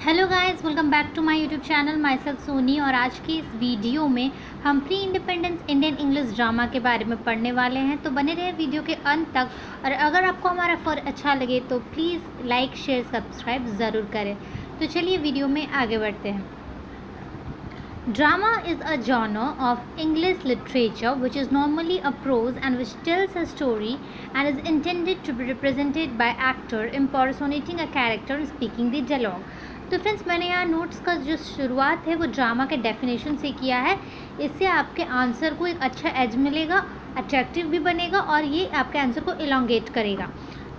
Hello guys, welcome back to my YouTube channel myself Soni. और आज की इस वीडियो में हम pre independence Indian English drama के बारे में पढ़ने वाले हैं। तो बने रहे वीडियो के अंत तक। और अगर आपको हमारा फॉर अच्छा लगे तो प्लीज़ लाइक शेयर सब्सक्राइब ज़रूर करें। तो चलिए वीडियो में आगे बढ़ते हैं। Drama is a genre of English literature which is normally a prose and which tells a story and is intended to be represented by actor impersonating a character and speaking the dialogue. तो friends, मैंने यहाँ notes का जो शुरुआत है वो drama के definition से किया है। इससे आपके आंसर को एक अच्छा एज मिलेगा, अट्रैक्टिव भी बनेगा और ये आपके आंसर को इलोंगेट करेगा।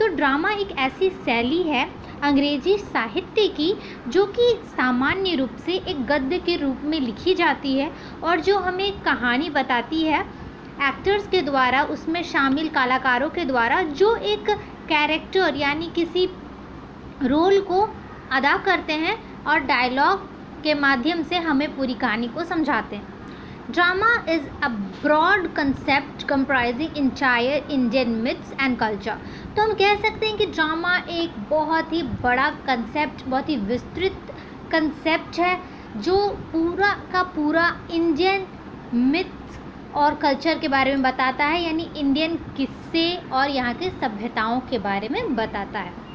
तो ड्रामा एक ऐसी शैली है अंग्रेजी साहित्य की जो कि सामान्य रूप से एक गद्य के रूप में लिखी जाती है और जो हमें कहानी बताती है एक्टर्स के द्वारा, उसमें शामिल कलाकारों के द्वारा, जो एक कैरेक्टर यानी किसी रोल को अदा करते हैं और डायलॉग के माध्यम से हमें पूरी कहानी को समझाते हैं। Drama is a broad concept comprising entire Indian myths and culture. तो हम कह सकते हैं कि ड्रामा एक बहुत ही बड़ा कंसेप्ट, बहुत ही विस्तृत कंसेप्ट है जो पूरा का पूरा इंडियन मिथ्स और कल्चर के बारे में बताता है, यानी इंडियन किस्से और यहाँ के सभ्यताओं के बारे में बताता है।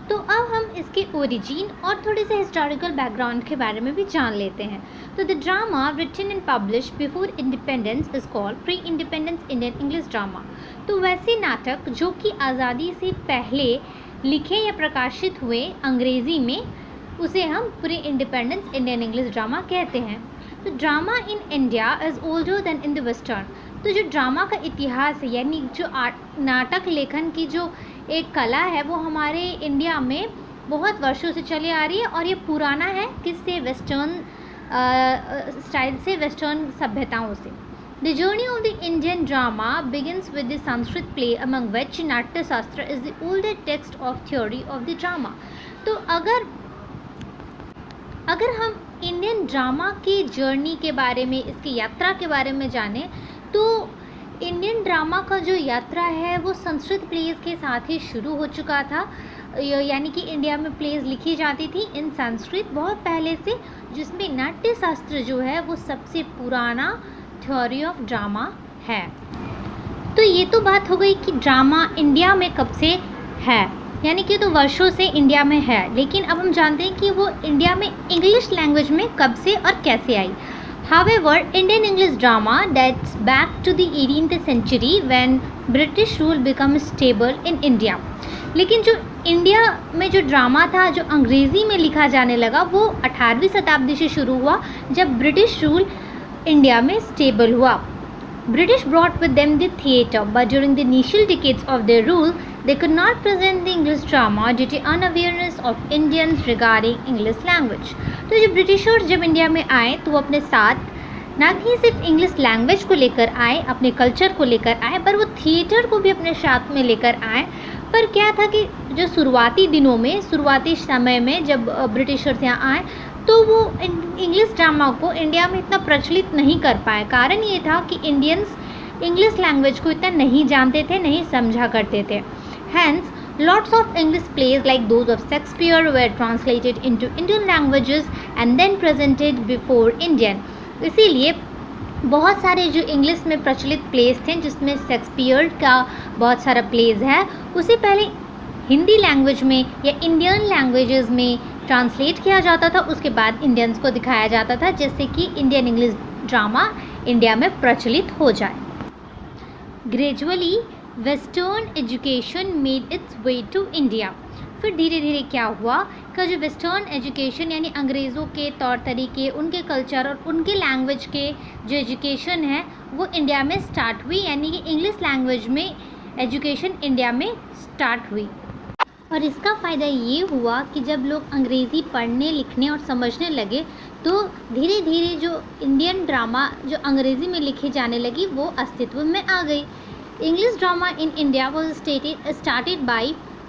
तो अब हम इसके ओरिजिन और थोड़े से हिस्टोरिकल बैकग्राउंड के बारे में भी जान लेते हैं। तो the drama written and publish before independence is called pre independence Indian English drama. तो वैसे नाटक जो कि आज़ादी से पहले लिखे या प्रकाशित हुए अंग्रेज़ी में, उसे हम pre independence Indian English drama कहते हैं। तो drama in India is older then in the western. तो जो ड्रामा का इतिहास है, यानी जो नाटक लेखन की जो एक कला है, वो हमारे इंडिया में बहुत वर्षों से चली आ रही है और ये पुराना है किससे, वेस्टर्न स्टाइल से, वेस्टर्न सभ्यताओं से। The journey of the Indian drama begins with the Sanskrit play among which Natya Shastra is the older text of theory of the drama. तो अगर हम इंडियन ड्रामा की जर्नी के बारे में, इसकी यात्रा के बारे में जानें, तो इंडियन ड्रामा का जो यात्रा है वो संस्कृत प्लेज के साथ ही शुरू हो चुका था। यानी कि इंडिया में प्लेज लिखी जाती थी इन संस्कृत बहुत पहले से, जिसमें नाट्य शास्त्र जो है वो सबसे पुराना थ्योरी ऑफ ड्रामा है। तो ये तो बात हो गई कि ड्रामा इंडिया में कब से है, यानी कि तो वर्षों से इंडिया में है। लेकिन अब हम जानते हैं कि वो इंडिया में इंग्लिश लैंग्वेज में कब से और कैसे आई। However, Indian English drama dates back to the 18th century when British rule became stable in India. लेकिन जो इंडिया में जो ड्रामा था, जो अंग्रेज़ी में लिखा जाने लगा, वो 18वीं शताब्दी से शुरू हुआ जब ब्रिटिश रूल इंडिया में स्टेबल हुआ। British brought with them the theatre, but during the initial decades of their rule, they could not present the English drama due to unawareness of Indians regarding English language. तो जो Britishers जब India में आए तो वो अपने साथ ना ही सिर्फ इंग्लिश लैंग्वेज को लेकर आए, अपने कल्चर को लेकर आए, पर वो थिएटर को भी अपने साथ में लेकर आए। पर क्या था कि जो शुरुआती दिनों में, शुरुआती समय में जब ब्रिटिशर्स यहाँ आए तो वो इंग्लिश ड्रामा को इंडिया में इतना प्रचलित नहीं कर पाए। कारण ये था कि इंडियंस इंग्लिश लैंग्वेज को इतना नहीं जानते थे, नहीं समझा करते थे। Hence lots of English plays like those of Shakespeare were translated into Indian languages and then presented before Indian. इसीलिए बहुत सारे जो इंग्लिश में प्रचलित प्लेस थे, जिसमें शेक्सपियर का बहुत सारा प्लेस है, उसे पहले हिंदी लैंग्वेज में या इंडियन लैंग्वेजेस में ट्रांसलेट किया जाता था, उसके बाद इंडियंस को दिखाया जाता था, जिससे कि इंडियन इंग्लिश ड्रामा इंडिया में प्रचलित हो जाए। Gradually western education made its way to India. फिर धीरे धीरे क्या हुआ कि जो वेस्टर्न एजुकेशन यानी अंग्रेज़ों के तौर तरीके, उनके कल्चर और उनके लैंग्वेज के जो एजुकेशन है वो इंडिया में स्टार्ट हुई, यानी कि इंग्लिश लैंग्वेज में एजुकेशन इंडिया में स्टार्ट हुई। और इसका फ़ायदा ये हुआ कि जब लोग अंग्रेज़ी पढ़ने, लिखने और समझने लगे तो धीरे धीरे जो इंडियन ड्रामा जो अंग्रेज़ी में लिखी जाने लगी वो अस्तित्व में आ गई। English drama in India was started by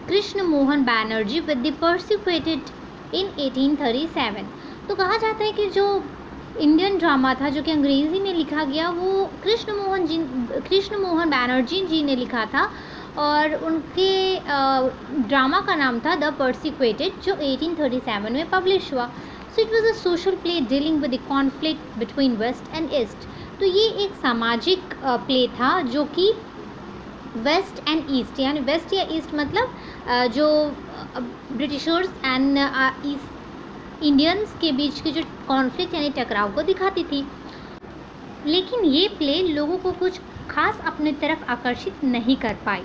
Krishna Mohan Banerjee with the persecuted in 1837। तो कहा जाता है कि जो इंडियन ड्रामा था जो कि अंग्रेज़ी में लिखा गया वो कृष्ण मोहन बैनर्जी जी ने लिखा था और उनके ड्रामा का नाम था द परसिक्वेटेड, जो 1837 में पब्लिश हुआ। So it was a social play dealing with the conflict between west and east. तो ये एक सामाजिक प्ले था जो कि वेस्ट एंड ईस्ट, यानी वेस्ट या ईस्ट मतलब जो ब्रिटिशर्स एंड ईस्ट इंडियंस के बीच के जो कॉन्फ्लिक्ट यानी टकराव को दिखाती थी। लेकिन ये प्ले लोगों को कुछ खास अपने तरफ आकर्षित नहीं कर पाई।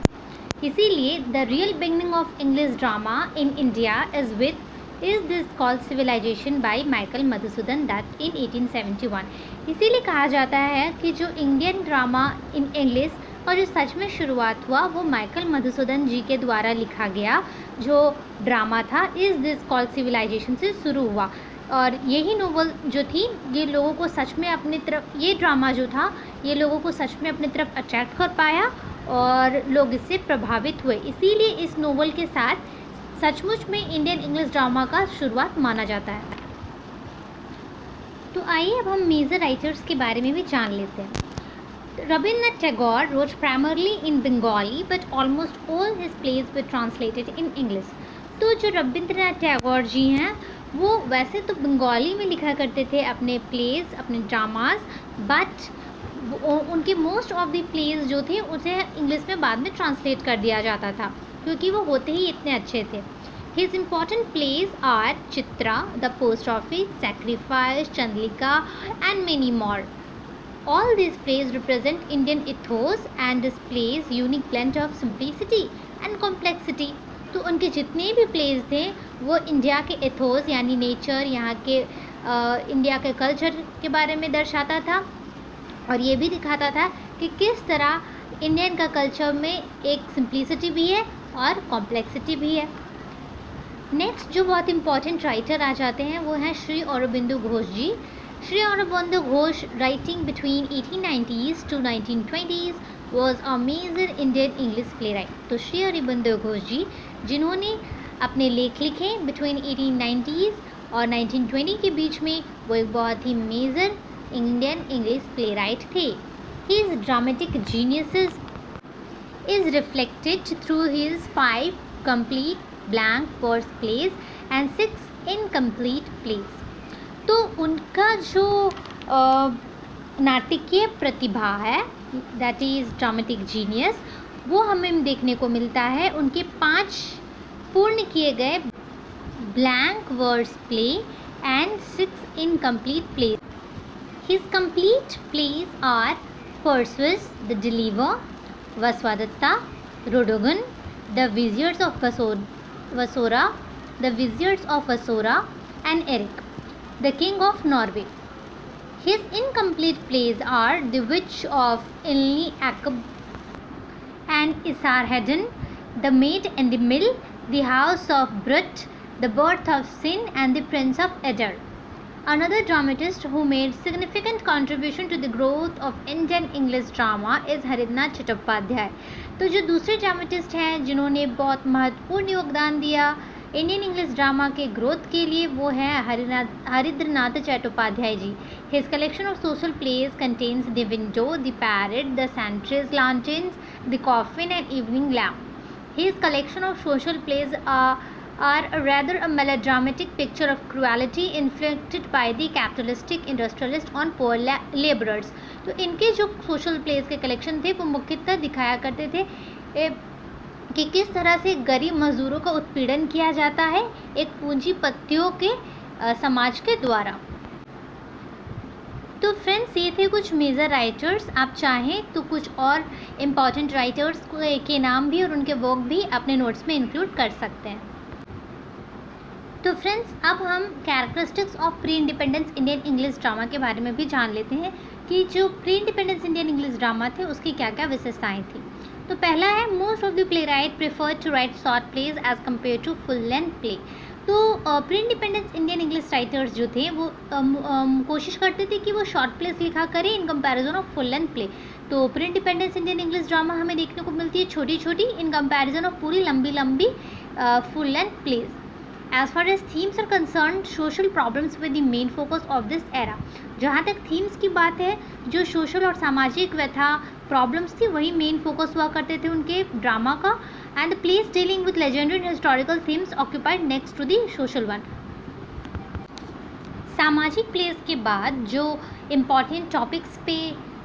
इसीलिए the real beginning of English drama in India is this called civilisation by Michael Madhusudan Dutt in 1871। इसीलिए कहा जाता है कि जो इंडियन ड्रामा इन इंग्लिश और जो सच में शुरुआत हुआ वो माइकल मधुसूदन जी के द्वारा लिखा गया जो ड्रामा था इज़ दिस कॉल्ड सिविलाइजेशन से शुरू हुआ। और यही नोवेल जो थी ये लोगों को सच में अपनी तरफ, ये ड्रामा जो था ये लोगों को सच में अपनी तरफ अट्रैक्ट कर पाया और लोग इससे प्रभावित हुए। इसीलिए इस नोवेल के साथ सचमुच में इंडियन इंग्लिश ड्रामा का शुरुआत माना जाता है। तो आइए अब हम मेजर राइटर्स के बारे में भी जान लेते हैं। Rabindranath Tagore wrote primarily in Bengali, but almost all his plays were translated in English. तो जो रविंद्रनाथ टैगोर जी हैं वो वैसे तो बंगाली में लिखा करते थे अपने प्लेज, अपने ड्रामाज, बट उनके मोस्ट ऑफ द प्लेज जो थे उसे इंग्लिश में बाद में ट्रांसलेट कर दिया जाता था क्योंकि वो होते ही इतने अच्छे थे। His important plays are Chitra, The Post Office, Sacrifice, Chandlika and many more. All these plays represent Indian ethos and displays unique blend of simplicity and complexity. तो उनके जितने भी प्लेज थे वो इंडिया के एथोस यानी नेचर, यहाँ के इंडिया के कल्चर के बारे में दर्शाता था और ये भी दिखाता था कि किस तरह इंडियन का कल्चर में एक सिंप्लिसिटी भी है और कॉम्प्लेक्सिटी भी है। नेक्स्ट जो बहुत इम्पॉर्टेंट राइटर आ जाते हैं वो हैं श्री अरबिंदो घोष जी। Sri Aurobindo Ghosh, writing between 1890s to 1920s, was a major Indian English playwright. तो श्री अरबिंदो घोष जी जिन्होंने अपने लेख लिखे बिटवीन 1890s और 1920 के बीच में वो एक बहुत ही मेजर इंडियन इंग्लिश प्लेराइट थे। His dramatic geniuses is reflected through his 5 complete blank verse plays and 6 incomplete plays. तो उनका जो नाटकीय प्रतिभा है दैट इज़ ड्रामेटिक जीनियस वो हमें देखने को मिलता है उनके 5 पूर्ण किए गए blank verse play and 6 incomplete play. His complete plays are Perseus, the deliverer, Vasavadatta, Rodogune, the viziers of Bassora, the viziers of Bassora and Eric, The King of Norway. His incomplete plays are The Witch of Ilni Akab and Isarhaddon, The Maid and the Mill, The House of Brut, The Birth of Sin and The Prince of Edar. Another dramatist who made significant contribution to the growth of Indian English drama is Haridnath Chattopadhyay. तो जो दूसरे dramatist हैं जिन्होंने बहुत महत्वपूर्ण योगदान दिया Indian English drama के ग्रोथ के लिए वो है Harindranath Chattopadhyay ji. His collection of social plays contains the window, the parrot, the sentry's lanterns, the coffin and evening lamp. His collection of social plays are rather a melodramatic picture of cruelty inflicted by the capitalistic industrialist on poor laborers. तो इनके जो social pledge के collection थे वो मुख्यतः दिखाया करते थे कि किस तरह से गरीब मजदूरों का उत्पीड़न किया जाता है एक पूंजीपतियों के समाज के द्वारा। तो फ्रेंड्स ये थे कुछ मेजर राइटर्स। आप चाहें तो कुछ और इम्पॉर्टेंट राइटर्स के नाम भी और उनके वर्क भी अपने नोट्स में इंक्लूड कर सकते हैं। तो फ्रेंड्स अब हम characteristics of pre independence Indian English drama के बारे में भी जान लेते हैं कि जो pre independence Indian English drama थे उसकी क्या क्या विशेषताएं थी। तो पहला है most of the playwright prefer to write short plays as compare to full length play. तो pre independence Indian English writers जो थे वो कोशिश करते थे कि वो शॉर्ट प्लेस लिखा करें in comparison of full length play. तो pre independence Indian English drama हमें देखने को मिलती है छोटी छोटी इन कंपैरिजन ऑफ पूरी लंबी लंबी full length plays. As far as themes are concerned, social problems were the main focus of this era. जहाँ तक थीम्स की बात है जो सोशल और सामाजिक व्यथा प्रॉब्लम्स थी वही मेन फोकस हुआ करते थे उनके ड्रामा का। And the plays dealing with legendary and historical themes occupied next to the social one. सामाजिक प्लेस के बाद जो इम्पॉर्टेंट टॉपिक्स पे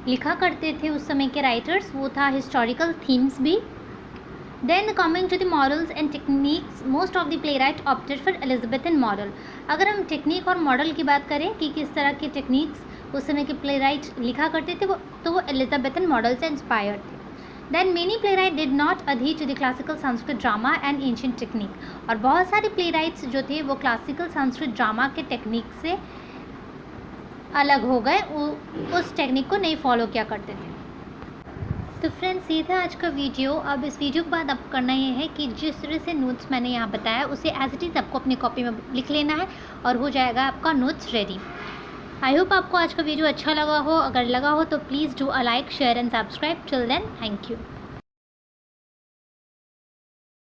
लिखा करते थे उस समय के राइटर्स वो था हिस्टोरिकल थीम्स भी। Then coming to the models and techniques, most of the playwright opted for Elizabethan model. अगर हम टेक्निक और मॉडल की बात करें कि किस तरह के टेक्निक्स उस समय के प्ले राइट लिखा करते थे वो एलिजाबेथन मॉडल से इंस्पायर्ड थे। Then many playwrights did not adhere to the classical Sanskrit drama and ancient technique. और बहुत सारे playwrights जो थे वो क्लासिकल संस्कृत ड्रामा के टेक्निक से अलग हो गए, उस टेक्निक को नहीं फॉलो किया करते थे। तो फ्रेंड्स ये था आज का वीडियो। अब इस वीडियो के बाद आपको करना ये है कि जिस तरह से नोट्स मैंने यहाँ बताया उसे एज इट इज़ आपको अपनी कॉपी में लिख लेना है और हो जाएगा आपका नोट्स रेडी। आई होप आपको आज का वीडियो अच्छा लगा हो। अगर लगा हो तो please do a like, share and subscribe. Till then, thank you.